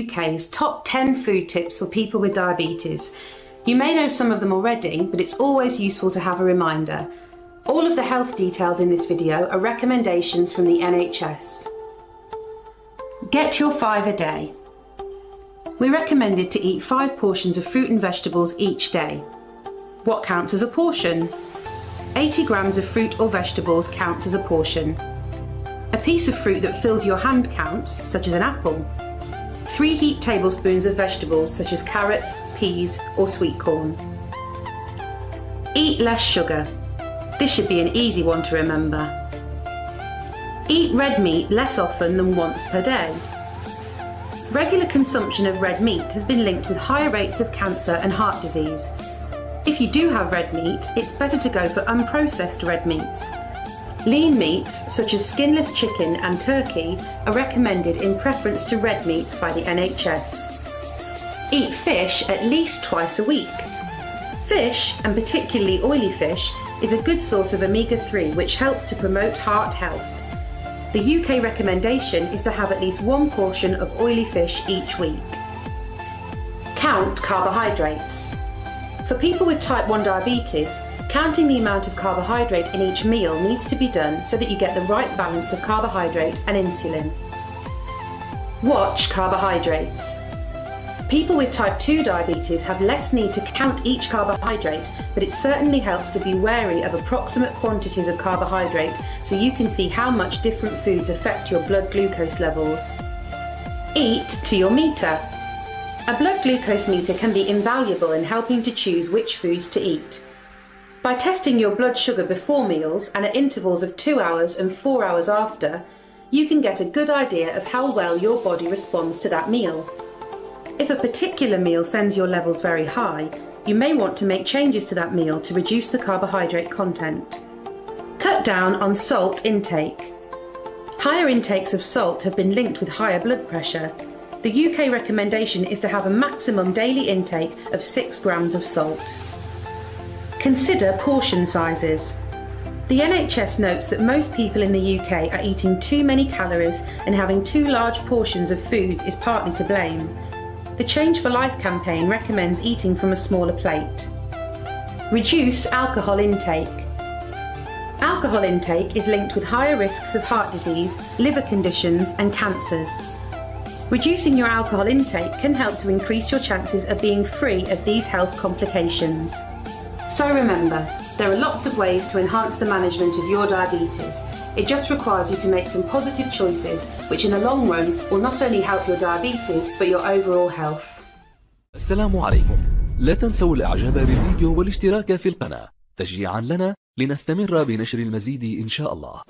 UK's top 10 food tips for people with diabetes. You may know some of them already, but it's always useful to have a reminder. All of the health details in this video are recommendations from the NHS. Get your 5 a day. We're recommended to eat 5 portions of fruit and vegetables each day. What counts as a portion? 80 grams of fruit or vegetables counts as a portion. A piece of fruit that fills your hand counts, such as an apple. 3 heaped tablespoons of vegetables such as carrots, peas or sweet corn. Eat less sugar. This should be an easy one to remember. Eat red meat less often than once per day. Regular consumption of red meat has been linked with higher rates of cancer and heart disease. If you do have red meat, it's better to go for unprocessed red meats. Lean meats, such as skinless chicken and turkey, are recommended in preference to red meats by the NHS. Eat fish at least twice a week. Fish, and particularly oily fish, is a good source of omega-3 which helps to promote heart health. The UK recommendation is to have at least 1 portion of oily fish each week. Count carbohydrates. For people with type 1 diabetes, counting the amount of carbohydrate in each meal needs to be done so that you get the right balance of carbohydrate and insulin. Watch carbohydrates. People with type 2 diabetes have less need to count each carbohydrate, but it certainly helps to be wary of approximate quantities of carbohydrate so you can see how much different foods affect your blood glucose levels. Eat to your meter. A blood glucose meter can be invaluable in helping to choose which foods to eat. By testing your blood sugar before meals and at intervals of 2 hours and 4 hours after, you can get a good idea of how well your body responds to that meal. If a particular meal sends your levels very high, you may want to make changes to that meal to reduce the carbohydrate content. Cut down on salt intake. Higher intakes of salt have been linked with higher blood pressure. The UK recommendation is to have a maximum daily intake of 6 grams of salt. Consider portion sizes. The NHS notes that most people in the UK are eating too many calories and having too large portions of foods is partly to blame. The Change for Life campaign recommends eating from a smaller plate. Reduce alcohol intake. Alcohol intake is linked with higher risks of heart disease, liver conditions and cancers. Reducing your alcohol intake can help to increase your chances of being free of these health complications. So remember, there are lots of ways to enhance the management of your diabetes. It just requires you to make some positive choices, which in the long run will not only help your diabetes, but your overall health. السلام عليكم. لا تنسوا الاعجاب بالفيديو والاشتراك في القناة تشجيعا لنا لنستمر بنشر المزيد إن شاء الله.